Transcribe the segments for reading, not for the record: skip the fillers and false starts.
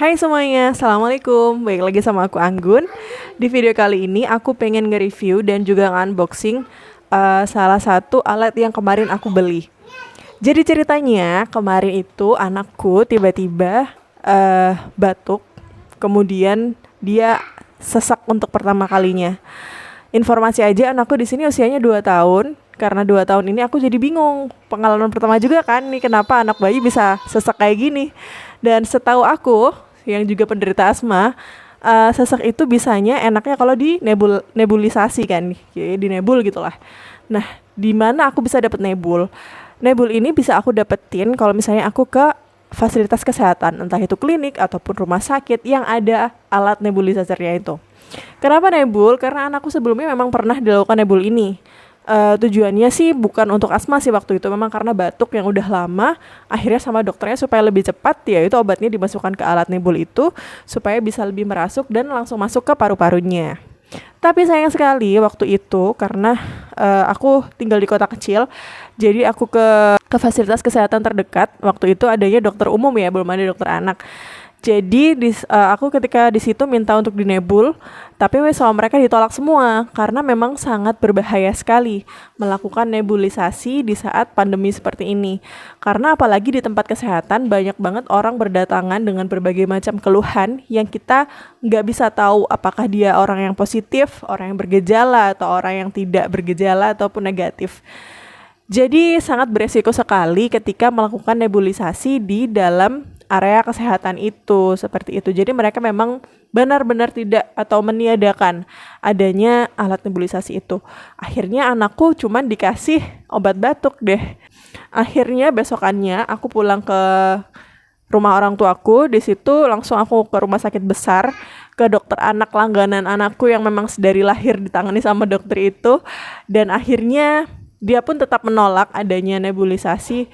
Hai semuanya, Assalamualaikum. Baik lagi sama aku Anggun. Di video kali ini aku pengen nge-review dan juga nge-unboxing salah satu alat yang kemarin aku beli. Jadi ceritanya kemarin itu anakku tiba-tiba batuk, kemudian dia sesak untuk pertama kalinya. Informasi aja anakku di sini usianya 2 tahun. Karena 2 tahun ini aku jadi bingung. Pengalaman pertama juga kan nih kenapa anak bayi bisa sesak kayak gini. Dan setahu aku yang juga penderita asma, sesak itu bisanya enaknya kalau di nebulisasi kan, di nebul gitulah. Nah, di mana aku bisa dapat nebul? Nebul ini bisa aku dapetin kalau misalnya aku ke fasilitas kesehatan, entah itu klinik ataupun rumah sakit yang ada alat nebulizatornya itu. Kenapa nebul? Karena anakku sebelumnya memang pernah dilakukan nebul ini. Tujuannya sih bukan untuk asma sih waktu itu, memang karena batuk yang udah lama. Akhirnya sama dokternya supaya lebih cepat, ya itu obatnya dimasukkan ke alat nebul itu supaya bisa lebih merasuk dan langsung masuk ke paru-parunya. Tapi sayang sekali waktu itu karena aku tinggal di kota kecil, jadi aku ke fasilitas kesehatan terdekat waktu itu adanya dokter umum ya, belum ada dokter anak. Jadi aku ketika di situ minta untuk dinebul, tapi sama mereka ditolak semua karena memang sangat berbahaya sekali melakukan nebulisasi di saat pandemi seperti ini. Karena apalagi di tempat kesehatan banyak banget orang berdatangan dengan berbagai macam keluhan yang kita nggak bisa tahu apakah dia orang yang positif, orang yang bergejala, atau orang yang tidak bergejala ataupun negatif. Jadi sangat beresiko sekali ketika melakukan nebulisasi di dalam area kesehatan itu, seperti itu. Jadi mereka memang benar-benar tidak atau meniadakan adanya alat nebulisasi itu. Akhirnya anakku cuman dikasih obat batuk deh. Akhirnya besokannya aku pulang ke rumah orang tuaku, di situ langsung aku ke rumah sakit besar, ke dokter anak langganan anakku yang memang dari lahir ditangani sama dokter itu, dan akhirnya dia pun tetap menolak adanya nebulisasi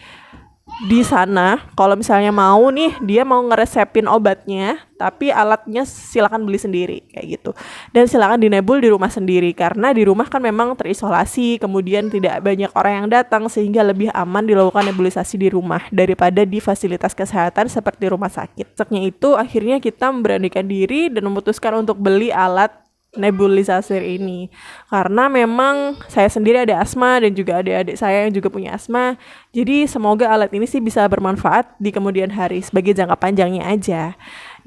di sana. Kalau misalnya mau nih, dia mau ngeresepin obatnya, tapi alatnya silakan beli sendiri kayak gitu. Dan silakan dinebul di rumah sendiri karena di rumah kan memang terisolasi, kemudian tidak banyak orang yang datang sehingga lebih aman dilakukan nebulisasi di rumah daripada di fasilitas kesehatan seperti rumah sakit. Seknya itu akhirnya kita memberanikan diri dan memutuskan untuk beli alat nebulizer ini karena memang saya sendiri ada asma dan juga adik-adik saya yang juga punya asma. Jadi semoga alat ini sih bisa bermanfaat di kemudian hari sebagai jangka panjangnya aja.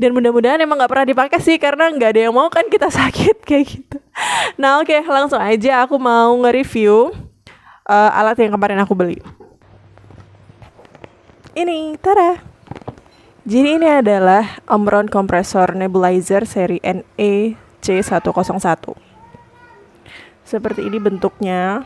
Dan mudah-mudahan emang nggak pernah dipakai sih karena nggak ada yang mau kan kita sakit kayak gitu. Nah oke, langsung aja aku mau nge-review alat yang kemarin aku beli. Ini, tada. Jadi ini adalah Omron Compressor Nebulizer seri NEC101. Seperti ini bentuknya.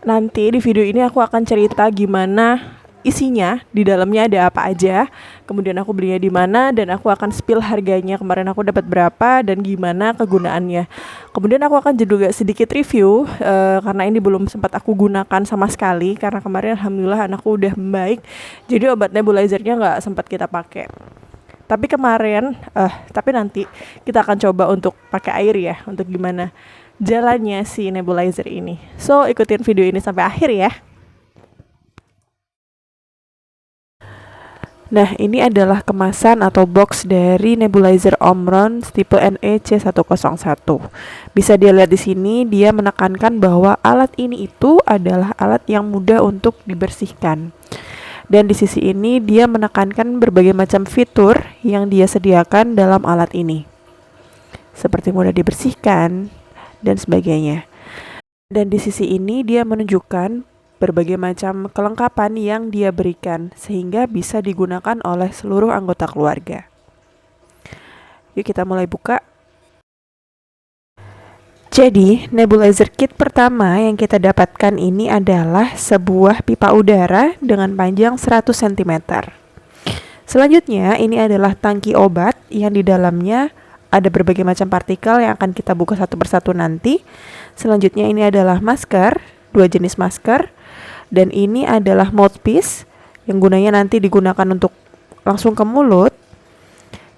Nanti di video ini aku akan cerita gimana isinya, di dalamnya ada apa aja, kemudian aku belinya di mana, dan aku akan spill harganya kemarin aku dapat berapa dan gimana kegunaannya. Kemudian aku akan juga sedikit review karena ini belum sempat aku gunakan sama sekali karena kemarin alhamdulillah anakku udah membaik. Jadi obat nebulizernya nggak sempat kita pakai. Tapi kemarin, tapi nanti kita akan coba untuk pakai air ya, untuk gimana jalannya si nebulizer ini. So, ikutin video ini sampai akhir ya. Nah, ini adalah kemasan atau box dari nebulizer Omron tipe NEC101. Bisa dilihat di sini, dia menekankan bahwa alat ini itu adalah alat yang mudah untuk dibersihkan. Dan di sisi ini dia menekankan berbagai macam fitur yang dia sediakan dalam alat ini. Seperti mudah dibersihkan dan sebagainya. Dan di sisi ini dia menunjukkan berbagai macam kelengkapan yang dia berikan sehingga bisa digunakan oleh seluruh anggota keluarga. Yuk kita mulai buka. Jadi, nebulizer kit pertama yang kita dapatkan ini adalah sebuah pipa udara dengan panjang 100 cm. Selanjutnya, ini adalah tangki obat yang di dalamnya ada berbagai macam partikel yang akan kita buka satu persatu nanti. Selanjutnya, ini adalah masker, 2 jenis masker. Dan ini adalah mouthpiece yang gunanya nanti digunakan untuk langsung ke mulut.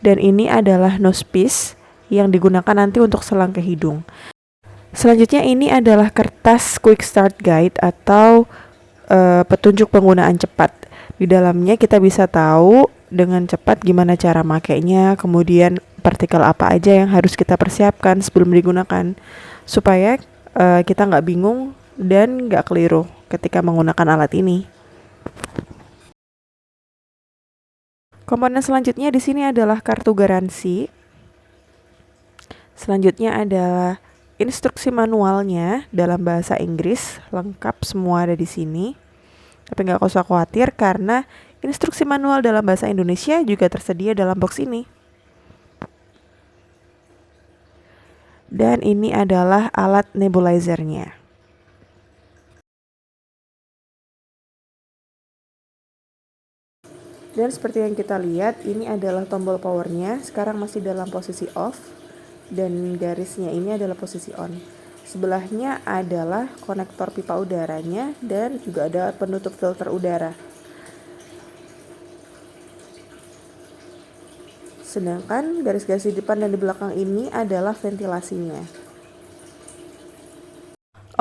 Dan ini adalah nosepiece yang digunakan nanti untuk selang ke hidung. Selanjutnya ini adalah kertas quick start guide atau petunjuk penggunaan cepat. Di dalamnya kita bisa tahu dengan cepat gimana cara makainya, kemudian partikel apa aja yang harus kita persiapkan sebelum digunakan, supaya kita nggak bingung dan nggak keliru ketika menggunakan alat ini. Komponen selanjutnya di sini adalah kartu garansi. Selanjutnya adalah instruksi manualnya dalam bahasa Inggris, lengkap semua ada di sini. Tapi nggak usah khawatir karena instruksi manual dalam bahasa Indonesia juga tersedia dalam box ini. Dan ini adalah alat nebulizernya. Dan seperti yang kita lihat, ini adalah tombol powernya. Sekarang masih dalam posisi off. Dan garisnya ini adalah posisi on. Sebelahnya adalah konektor pipa udaranya dan juga ada penutup filter udara. Sedangkan garis-garis di depan dan di belakang ini adalah ventilasinya.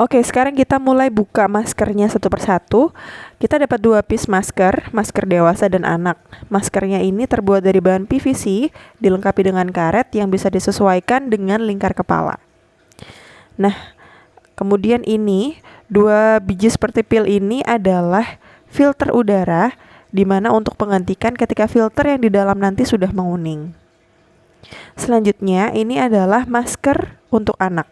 Oke, sekarang kita mulai buka maskernya satu persatu. Kita dapat 2 piece masker dewasa dan anak. Maskernya ini terbuat dari bahan PVC, dilengkapi dengan karet yang bisa disesuaikan dengan lingkar kepala. Nah, kemudian ini 2 biji seperti pil ini adalah filter udara, di mana untuk menggantikan ketika filter yang di dalam nanti sudah menguning. Selanjutnya, ini adalah masker untuk anak.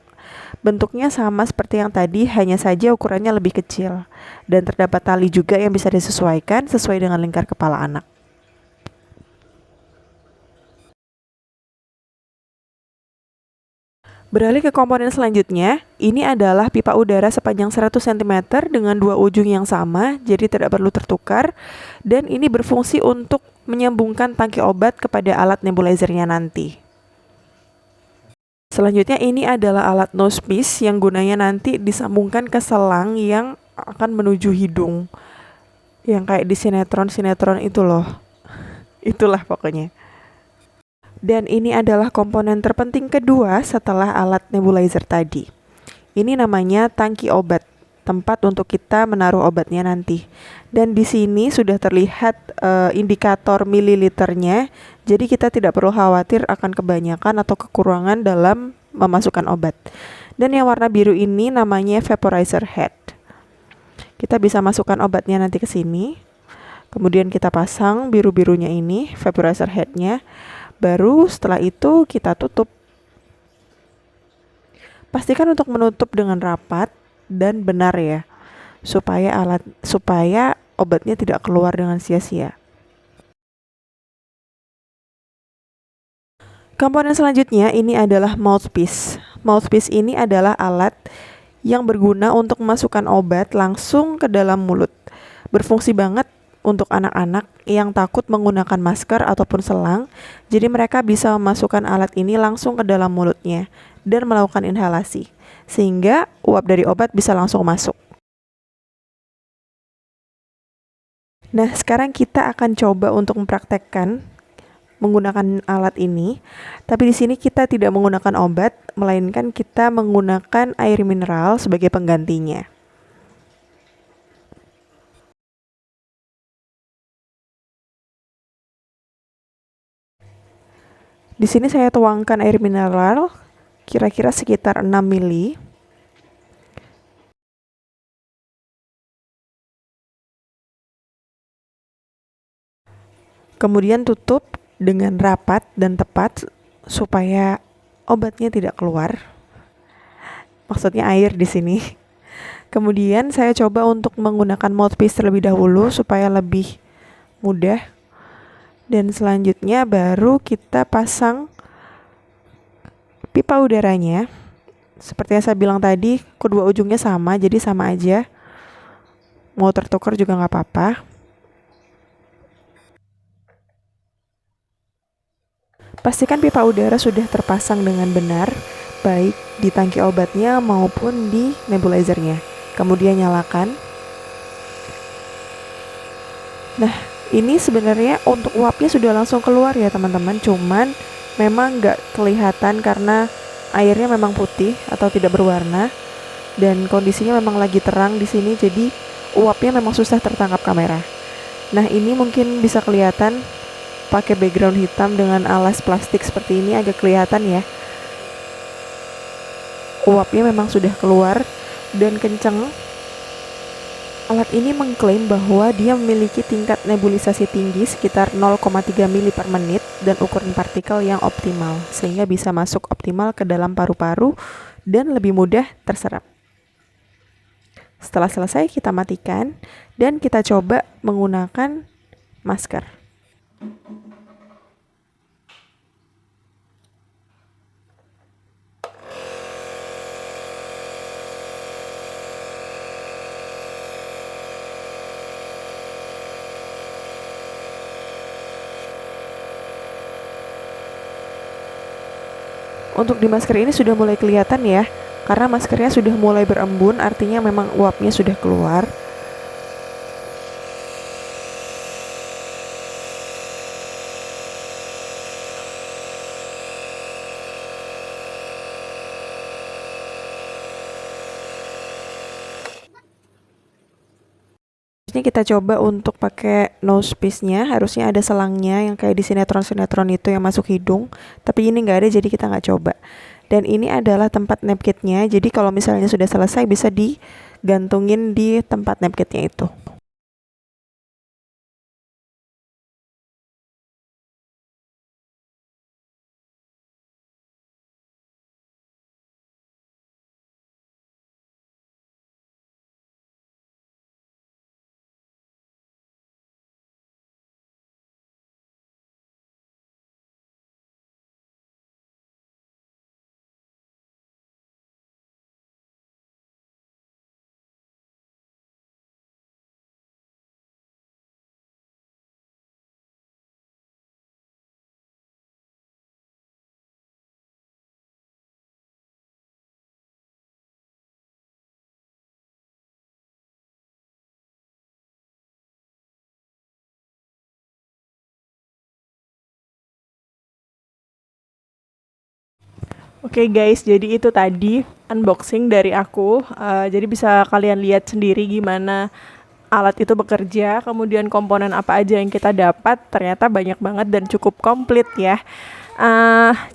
Bentuknya sama seperti yang tadi, hanya saja ukurannya lebih kecil. Dan terdapat tali juga yang bisa disesuaikan sesuai dengan lingkar kepala anak. Beralih ke komponen selanjutnya, ini adalah pipa udara sepanjang 100 cm dengan 2 ujung yang sama, jadi tidak perlu tertukar. Dan ini berfungsi untuk menyambungkan tangki obat kepada alat nebulizernya nanti. Selanjutnya ini adalah alat nose piece yang gunanya nanti disambungkan ke selang yang akan menuju hidung. Yang kayak di sinetron-sinetron itu loh. Itulah pokoknya. Dan ini adalah komponen terpenting kedua setelah alat nebulizer tadi. Ini namanya tangki obat, tempat untuk kita menaruh obatnya nanti. Dan di sini sudah terlihat indikator mililiternya, jadi kita tidak perlu khawatir akan kebanyakan atau kekurangan dalam memasukkan obat. Dan yang warna biru ini namanya vaporizer head. Kita bisa masukkan obatnya nanti ke sini. Kemudian kita pasang biru-birunya ini, vaporizer headnya. Baru setelah itu kita tutup. Pastikan untuk menutup dengan rapat dan benar ya, supaya obatnya tidak keluar dengan sia-sia. Komponen selanjutnya ini adalah mouthpiece. Mouthpiece ini adalah alat yang berguna untuk memasukkan obat langsung ke dalam mulut. Berfungsi banget untuk anak-anak yang takut menggunakan masker ataupun selang. Jadi mereka bisa memasukkan alat ini langsung ke dalam mulutnya dan melakukan inhalasi, sehingga uap dari obat bisa langsung masuk. Nah, sekarang kita akan coba untuk mempraktekkan menggunakan alat ini, tapi di sini kita tidak menggunakan obat, melainkan kita menggunakan air mineral sebagai penggantinya. Di sini saya tuangkan air mineral kira-kira sekitar 6 ml. Kemudian tutup dengan rapat dan tepat supaya obatnya tidak keluar. Maksudnya air di sini. Kemudian saya coba untuk menggunakan mouthpiece terlebih dahulu supaya lebih mudah. Dan selanjutnya baru kita pasang pipa udaranya. Seperti yang saya bilang tadi, kedua ujungnya sama, jadi sama aja. Mau tertukar juga nggak apa-apa. Pastikan pipa udara sudah terpasang dengan benar, baik di tangki obatnya maupun di nebulizernya. Kemudian nyalakan. Nah, ini sebenarnya untuk uapnya sudah langsung keluar ya teman-teman, cuman memang nggak kelihatan karena airnya memang putih atau tidak berwarna dan kondisinya memang lagi terang di sini, jadi uapnya memang susah tertangkap kamera. Nah, ini mungkin bisa kelihatan pakai background hitam dengan alas plastik seperti ini agak kelihatan ya. Uapnya memang sudah keluar dan kenceng. Alat ini mengklaim bahwa dia memiliki tingkat nebulisasi tinggi sekitar 0,3 mili per menit dan ukuran partikel yang optimal, sehingga bisa masuk optimal ke dalam paru-paru dan lebih mudah terserap. Setelah selesai kita matikan dan kita coba menggunakan masker. Untuk di masker ini sudah mulai kelihatan ya, karena maskernya sudah mulai berembun, artinya memang uapnya sudah keluar. Ini kita coba untuk pakai nose piece-nya, harusnya ada selangnya yang kayak di sinetron-sinetron itu yang masuk hidung, tapi ini nggak ada jadi kita nggak coba. Dan ini adalah tempat nap kit-nya, jadi kalau misalnya sudah selesai bisa digantungin di tempat nap kit-nya itu. Oke guys, jadi itu tadi unboxing dari aku. Jadi bisa kalian lihat sendiri gimana alat itu bekerja, kemudian komponen apa aja yang kita dapat. Ternyata banyak banget dan cukup komplit ya.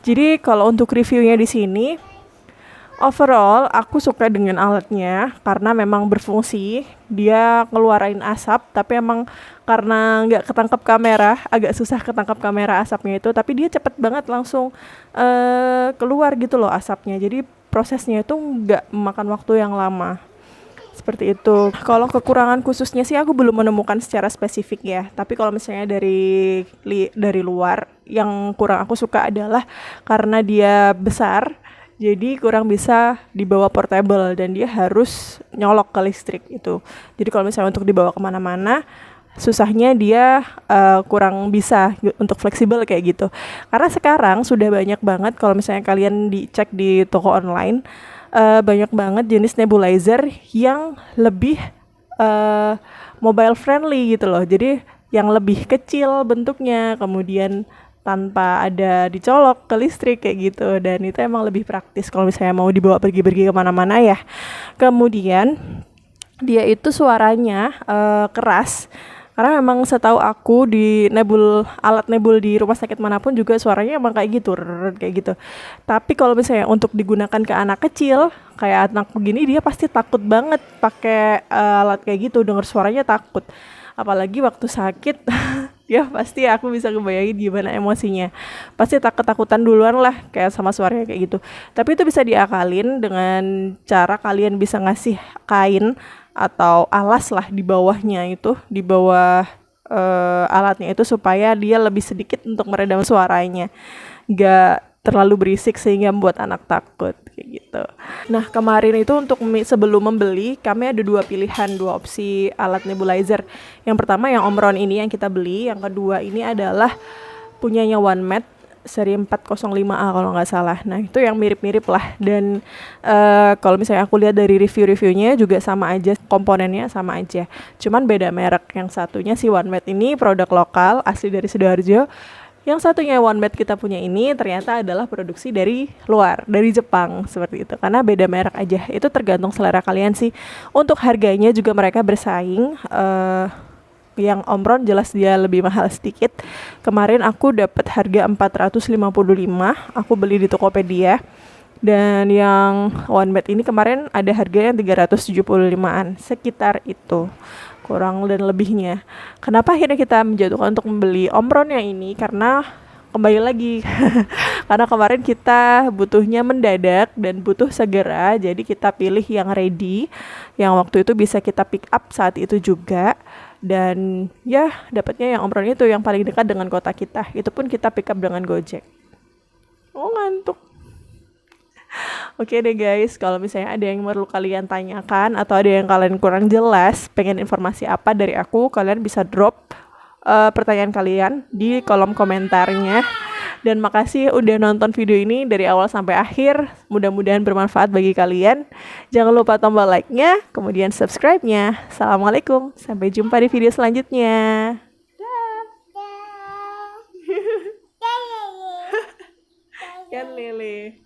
Jadi kalau untuk reviewnya di sini, overall aku suka dengan alatnya karena memang berfungsi. Dia ngeluarin asap, tapi emang karena nggak ketangkap kamera, agak susah ketangkap kamera asapnya itu. Tapi dia cepet banget langsung keluar gitu loh asapnya. Jadi prosesnya itu nggak memakan waktu yang lama. Seperti itu. Kalau kekurangan khususnya sih aku belum menemukan secara spesifik ya. Tapi kalau misalnya dari luar, yang kurang aku suka adalah karena dia besar, jadi kurang bisa dibawa portable dan dia harus nyolok ke listrik itu. Jadi kalau misalnya untuk dibawa kemana-mana, susahnya dia kurang bisa untuk fleksibel kayak gitu. Karena sekarang sudah banyak banget kalau misalnya kalian dicek di toko online, banyak banget jenis nebulizer yang lebih mobile friendly gitu loh. Jadi yang lebih kecil bentuknya, kemudian tanpa ada dicolok ke listrik kayak gitu, dan itu emang lebih praktis kalau misalnya mau dibawa pergi-pergi kemana-mana ya. Kemudian dia itu suaranya keras, karena memang setahu aku di alat nebul di rumah sakit manapun juga suaranya emang kayak gitu, kayak gitu. Tapi kalau misalnya untuk digunakan ke anak kecil, kayak anak begini, dia pasti takut banget pakai alat kayak gitu, denger suaranya takut. Apalagi waktu sakit, ya pasti aku bisa kebayangin gimana emosinya. Pasti ketakutan duluan lah kayak sama suaranya kayak gitu. Tapi itu bisa diakalin dengan cara kalian bisa ngasih kain atau alas lah di bawahnya itu, di bawah alatnya itu, supaya dia lebih sedikit untuk meredam suaranya, gak terlalu berisik sehingga membuat anak takut kayak gitu. Nah kemarin itu untuk sebelum membeli, kami ada dua opsi alat nebulizer. Yang pertama yang Omron ini yang kita beli, yang kedua ini adalah punyanya OneMed seri 405A kalau nggak salah. Nah itu yang mirip-mirip lah, dan kalau misalnya aku lihat dari review-reviewnya juga sama aja, komponennya sama aja, cuman beda merek. Yang satunya si OneMed ini produk lokal asli dari Sidoarjo, yang satunya OneMed kita punya ini ternyata adalah produksi dari luar, dari Jepang, seperti itu. Karena beda merek aja, itu tergantung selera kalian sih. Untuk harganya juga mereka bersaing, Yang Omron jelas dia lebih mahal sedikit. Kemarin aku dapat harga 455, aku beli di Tokopedia. Dan yang one bed ini kemarin ada harganya 375-an, sekitar itu, kurang dan lebihnya. Kenapa akhirnya kita menjatuhkan untuk membeli Omron yang ini? Karena kembali lagi karena kemarin kita butuhnya mendadak dan butuh segera, jadi kita pilih yang ready, yang waktu itu bisa kita pick up saat itu juga. Dan ya dapatnya yang Omron itu yang paling dekat dengan kota kita, itu pun kita pick up dengan Gojek. Oh, ngantuk. Oke deh guys, kalau misalnya ada yang perlu kalian tanyakan atau ada yang kalian kurang jelas, pengen informasi apa dari aku, kalian bisa drop pertanyaan kalian di kolom komentarnya. Dan makasih udah nonton video ini dari awal sampai akhir. Mudah-mudahan bermanfaat bagi kalian. Jangan lupa tombol like-nya, kemudian subscribe-nya. Assalamualaikum, sampai jumpa di video selanjutnya. Kan Lele.